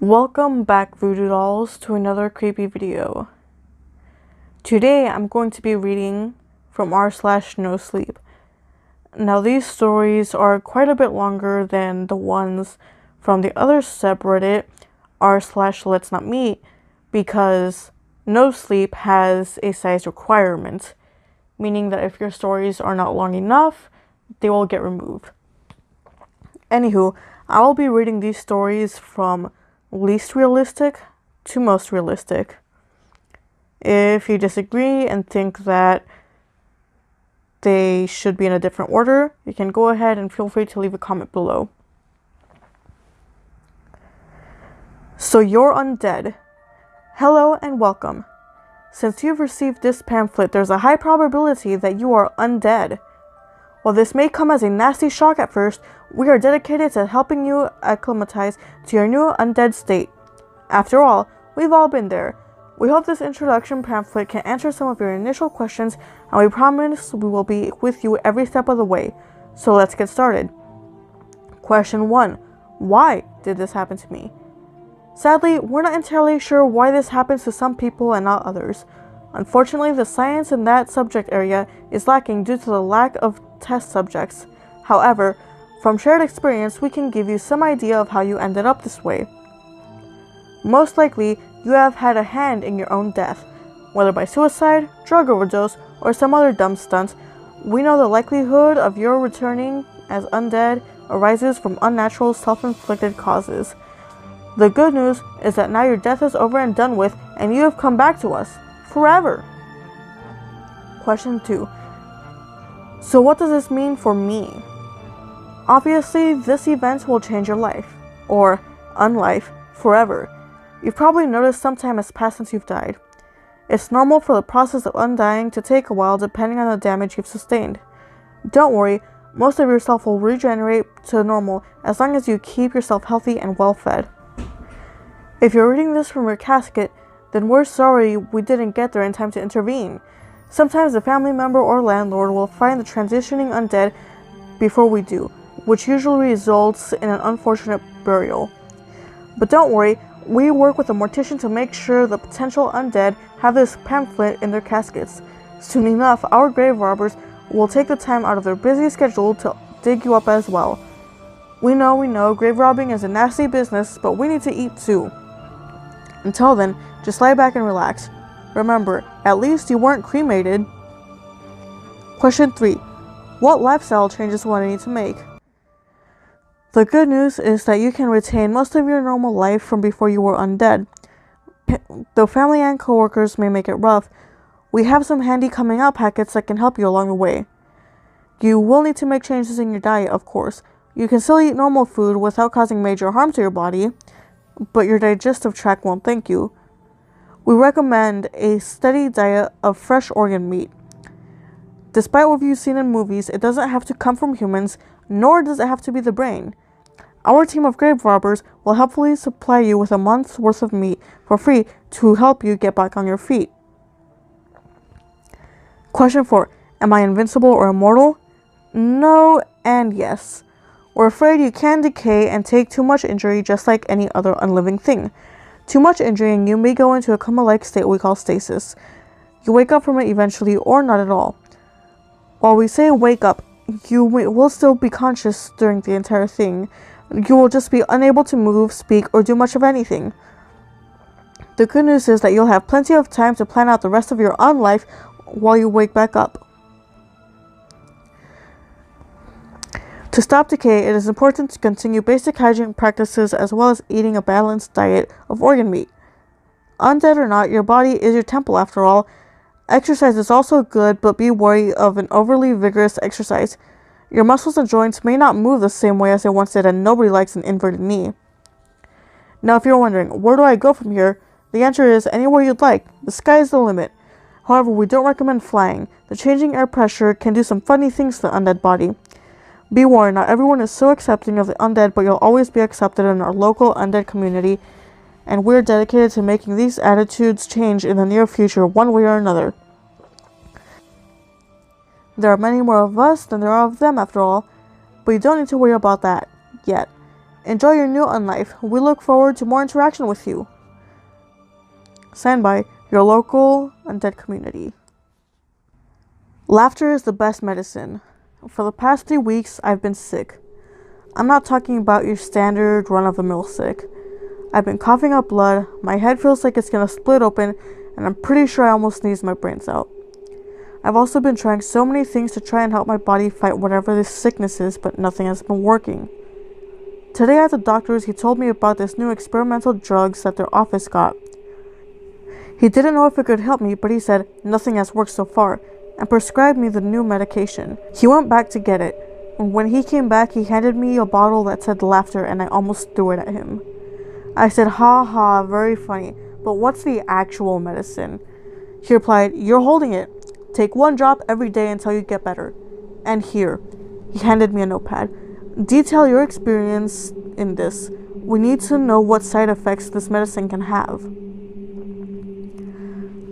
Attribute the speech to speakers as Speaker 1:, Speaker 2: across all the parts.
Speaker 1: Welcome back, Voodoo Dolls, to another creepy video. Today I'm going to be reading from r/nosleep. Now these stories are quite a bit longer than the ones from the other subreddit r/let's not meet because nosleep has a size requirement, meaning that if your stories are not long enough, they will get removed. Anywho, I will be reading these stories from least realistic to most realistic. If you disagree and think that they should be in a different order, you can go ahead and feel free to leave a comment below. So you're undead. Hello and welcome. Since you've received this pamphlet, there's a high probability that you are undead. While this may come as a nasty shock at first, we are dedicated to helping you acclimatize to your new undead state. After all, we've all been there. We hope this introduction pamphlet can answer some of your initial questions, and we promise we will be with you every step of the way. So let's get started. Question 1. Why did this happen to me? Sadly, we're not entirely sure why this happens to some people and not others. Unfortunately, the science in that subject area is lacking due to the lack of test subjects. However, from shared experience, we can give you some idea of how you ended up this way. Most likely, you have had a hand in your own death, whether by suicide, drug overdose, or some other dumb stunt. We know the likelihood of your returning as undead arises from unnatural self-inflicted causes. The good news is that now your death is over and done with, and you have come back to us. Forever. Question 2. So what does this mean for me? Obviously, this event will change your life, or unlife, forever. You've probably noticed some time has passed since you've died. It's normal for the process of undying to take a while depending on the damage you've sustained. Don't worry, most of yourself will regenerate to normal as long as you keep yourself healthy and well fed. If you're reading this from your casket, then we're sorry we didn't get there in time to intervene. Sometimes a family member or landlord will find the transitioning undead before we do, which usually results in an unfortunate burial. But don't worry, we work with a mortician to make sure the potential undead have this pamphlet in their caskets. Soon enough, our grave robbers will take the time out of their busy schedule to dig you up as well. We know, grave robbing is a nasty business, but we need to eat too. Until then, just lie back and relax. Remember, at least you weren't cremated. Question 3. What lifestyle changes will I need to make? The good news is that you can retain most of your normal life from before you were undead. Though family and coworkers may make it rough, we have some handy coming out packets that can help you along the way. You will need to make changes in your diet, of course. You can still eat normal food without causing major harm to your body, but your digestive tract won't thank you. We recommend a steady diet of fresh organ meat. Despite what you've seen in movies, it doesn't have to come from humans, nor does it have to be the brain. Our team of grave robbers will helpfully supply you with a month's worth of meat for free to help you get back on your feet. Question 4. Am I invincible or immortal? No and yes. We're afraid you can decay and take too much injury just like any other unliving thing. Too much injury and you may go into a coma-like state we call stasis. You wake up from it eventually or not at all. While we say wake up, you will still be conscious during the entire thing. You will just be unable to move, speak, or do much of anything. The good news is that you'll have plenty of time to plan out the rest of your unlife while you wake back up. To stop decay, it is important to continue basic hygiene practices as well as eating a balanced diet of organ meat. Undead or not, your body is your temple after all. Exercise is also good, but be wary of an overly vigorous exercise. Your muscles and joints may not move the same way as they once did, and nobody likes an inverted knee. Now, if you're wondering, where do I go from here? The answer is anywhere you'd like. The sky is the limit. However, we don't recommend flying. The changing air pressure can do some funny things to the undead body. Be warned, not everyone is so accepting of the undead, but you'll always be accepted in our local undead community, and we're dedicated to making these attitudes change in the near future one way or another. There are many more of us than there are of them after all, but you don't need to worry about that yet. Enjoy your new unlife. We look forward to more interaction with you. Signed by your local undead community. Laughter is the best medicine. For the past 3 weeks, I've been sick. I'm not talking about your standard run-of-the-mill sick. I've been coughing up blood, my head feels like it's gonna split open, and I'm pretty sure I almost sneezed my brains out. I've also been trying so many things to try and help my body fight whatever this sickness is, but nothing has been working. Today at the doctor's, he told me about this new experimental drugs that their office got. He didn't know if it could help me, but he said nothing has worked so far, and prescribed me the new medication. He went back to get it, and when he came back, he handed me a bottle that said laughter, and I almost threw it at him. I said, ha ha, very funny, but what's the actual medicine? He replied, you're holding it. Take 1 drop every day until you get better. And here, he handed me a notepad. Detail your experience in this. We need to know what side effects this medicine can have.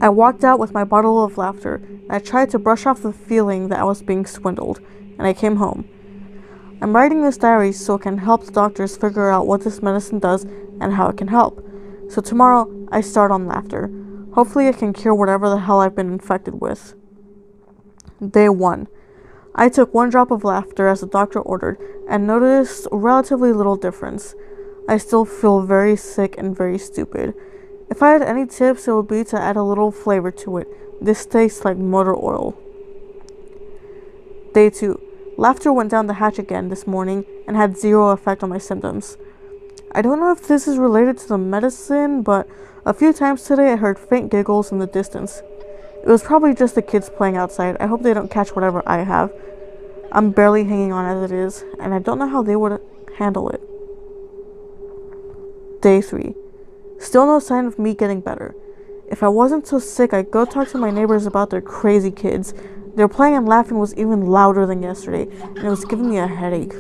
Speaker 1: I walked out with my bottle of laughter, and I tried to brush off the feeling that I was being swindled, and I came home. I'm writing this diary so it can help the doctors figure out what this medicine does and how it can help. So tomorrow, I start on laughter. Hopefully it can cure whatever the hell I've been infected with. Day 1. I took 1 drop of laughter as the doctor ordered and noticed relatively little difference. I still feel very sick and very stupid. If I had any tips, it would be to add a little flavor to it. This tastes like motor oil. Day 2. Laughter went down the hatch again this morning and had 0 effect on my symptoms. I don't know if this is related to the medicine, but a few times today I heard faint giggles in the distance. It was probably just the kids playing outside. I hope they don't catch whatever I have. I'm barely hanging on as it is, and I don't know how they would handle it. Day 3. Still no sign of me getting better. If I wasn't so sick, I'd go talk to my neighbors about their crazy kids. Their playing and laughing was even louder than yesterday, and it was giving me a headache.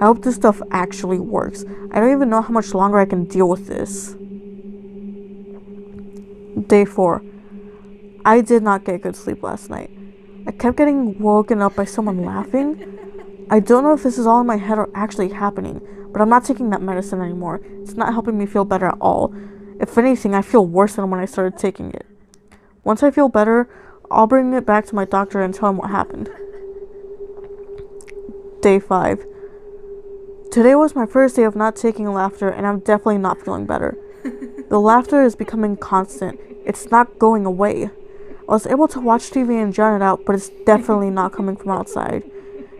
Speaker 1: I hope this stuff actually works. I don't even know how much longer I can deal with this. Day 4. I did not get good sleep last night. I kept getting woken up by someone laughing. I don't know if this is all in my head or actually happening, but I'm not taking that medicine anymore. It's not helping me feel better at all. If anything, I feel worse than when I started taking it. Once I feel better, I'll bring it back to my doctor and tell him what happened. Day 5. Today was my first day of not taking laughter, and I'm definitely not feeling better. The laughter is becoming constant. It's not going away. I was able to watch TV and drown it out, but it's definitely not coming from outside.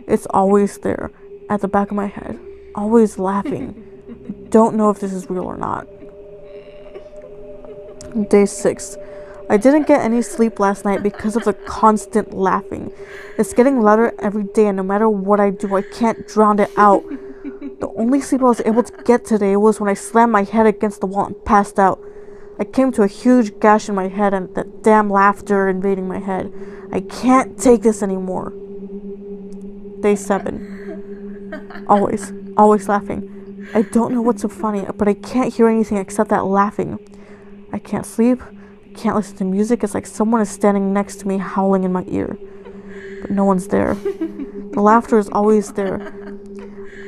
Speaker 1: It's always there, at the back of my head. Always laughing. Don't know if this is real or not. Day 6. I didn't get any sleep last night because of the constant laughing. It's getting louder every day, and no matter what I do, I can't drown it out. The only sleep I was able to get today was when I slammed my head against the wall and passed out. I came to a huge gash in my head and that damn laughter invading my head. I can't take this anymore. Day 7. Always laughing. I don't know what's so funny, but I can't hear anything except that laughing. I can't sleep. I can't listen to music. It's like someone is standing next to me howling in my ear. But no one's there. The laughter is always there.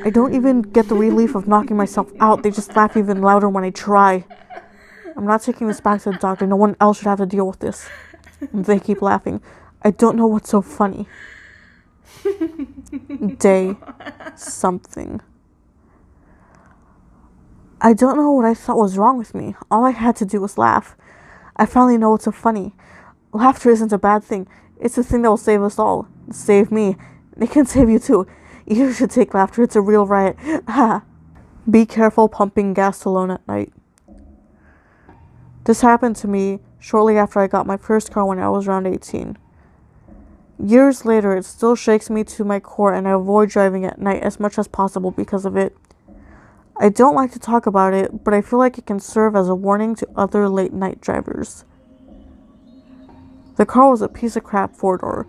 Speaker 1: I don't even get the relief of knocking myself out. They just laugh even louder when I try. I'm not taking this back to the doctor. No one else should have to deal with this. And they keep laughing. I don't know what's so funny. Day something. I don't know what I thought was wrong with me. All I had to do was laugh. I finally know what's so funny. Laughter isn't a bad thing. It's the thing that will save us all. Save me. It can save you too. You should take laughter. It's a real riot. Be careful pumping gas alone at night. This happened to me shortly after I got my first car when I was around 18. Years later, it still shakes me to my core, and I avoid driving at night as much as possible because of it. I don't like to talk about it, but I feel like it can serve as a warning to other late-night drivers. The car was a piece of crap 4-door.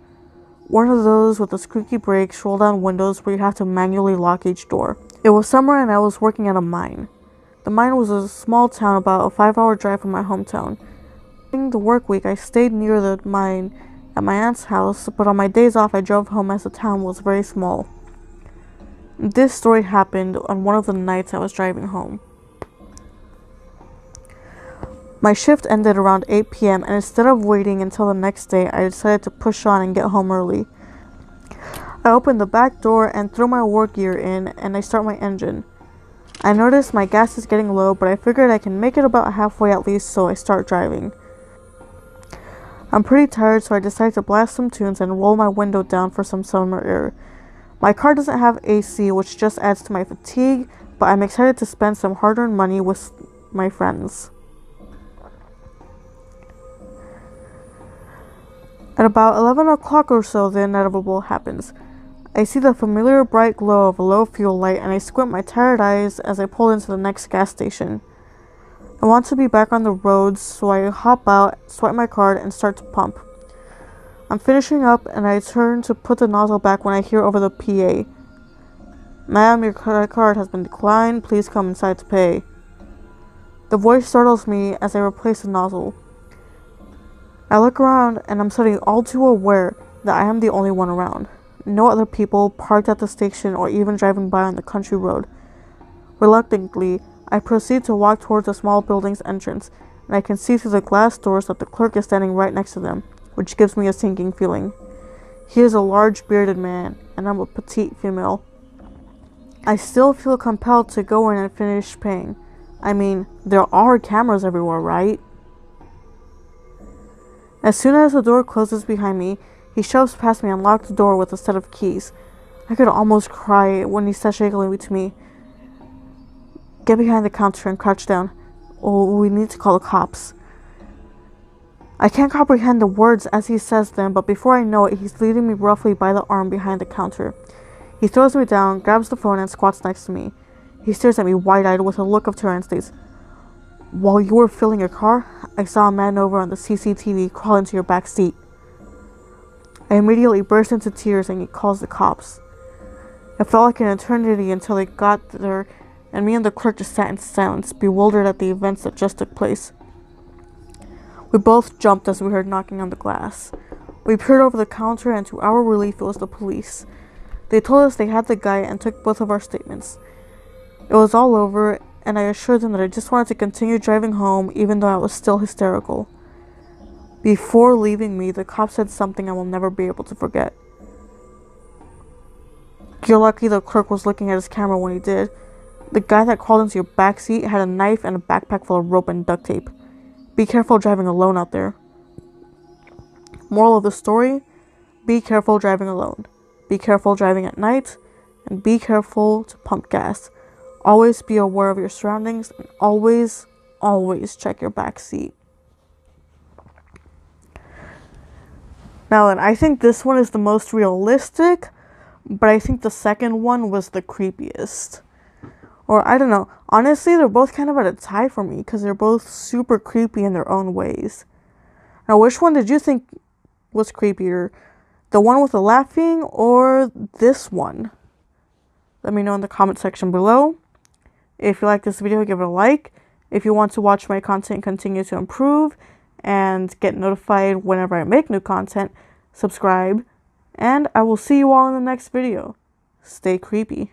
Speaker 1: One of those with the squeaky brakes, roll-down windows where you have to manually lock each door. It was summer and I was working at a mine. The mine was a small town about a 5-hour drive from my hometown. During the work week, I stayed near the mine at my aunt's house, but on my days off I drove home as the town was very small. This story happened on one of the nights I was driving home. My shift ended around 8 p.m. and instead of waiting until the next day, I decided to push on and get home early. I open the back door and throw my work gear in, and I start my engine. I notice my gas is getting low, but I figured I can make it about halfway at least, so I start driving. I'm pretty tired, so I decide to blast some tunes and roll my window down for some summer air. My car doesn't have AC, which just adds to my fatigue, but I'm excited to spend some hard-earned money with my friends. At about 11 o'clock or so, the inevitable happens. I see the familiar bright glow of a low fuel light, and I squint my tired eyes as I pull into the next gas station. I want to be back on the roads, so I hop out, swipe my card, and start to pump. I'm finishing up, and I turn to put the nozzle back when I hear over the PA, "Ma'am, your credit card has been declined. Please come inside to pay." The voice startles me as I replace the nozzle. I look around, and I'm suddenly all too aware that I am the only one around. No other people parked at the station or even driving by on the country road. Reluctantly, I proceed to walk towards the small building's entrance, and I can see through the glass doors that the clerk is standing right next to them, which gives me a sinking feeling. He is a large bearded man, and I'm a petite female. I still feel compelled to go in and finish paying. I mean, there are cameras everywhere, right? As soon as the door closes behind me, he shoves past me and locks the door with a set of keys. I could almost cry when he said shakily to me, "Get behind the counter and crouch down. Oh, we need to call the cops." I can't comprehend the words as he says them, but before I know it, he's leading me roughly by the arm behind the counter. He throws me down, grabs the phone, and squats next to me. He stares at me wide-eyed with a look of terror and states, "While you were filling your car, I saw a man over on the CCTV crawl into your back seat." I immediately burst into tears and he calls the cops. It felt like an eternity until they got there, and me and the clerk just sat in silence, bewildered at the events that just took place. We both jumped as we heard knocking on the glass. We peered over the counter, and to our relief, it was the police. They told us they had the guy and took both of our statements. It was all over, and I assured them that I just wanted to continue driving home, even though I was still hysterical. Before leaving me, the cop said something I will never be able to forget. "You're lucky the clerk was looking at his camera when he did. The guy that crawled into your backseat had a knife and a backpack full of rope and duct tape. Be careful driving alone out there." Moral of the story: be careful driving alone. Be careful driving at night, and be careful to pump gas. Always be aware of your surroundings, and always check your backseat. Now then, I think this one is the most realistic, but I think the second one was the creepiest. Or, I don't know. Honestly, they're both kind of at a tie for me, because they're both super creepy in their own ways. Now, which one did you think was creepier? The one with the laughing, or this one? Let me know in the comment section below. If you like this video, give it a like. If you want to watch my content continue to improve and get notified whenever I make new content, subscribe, and I will see you all in the next video. Stay creepy.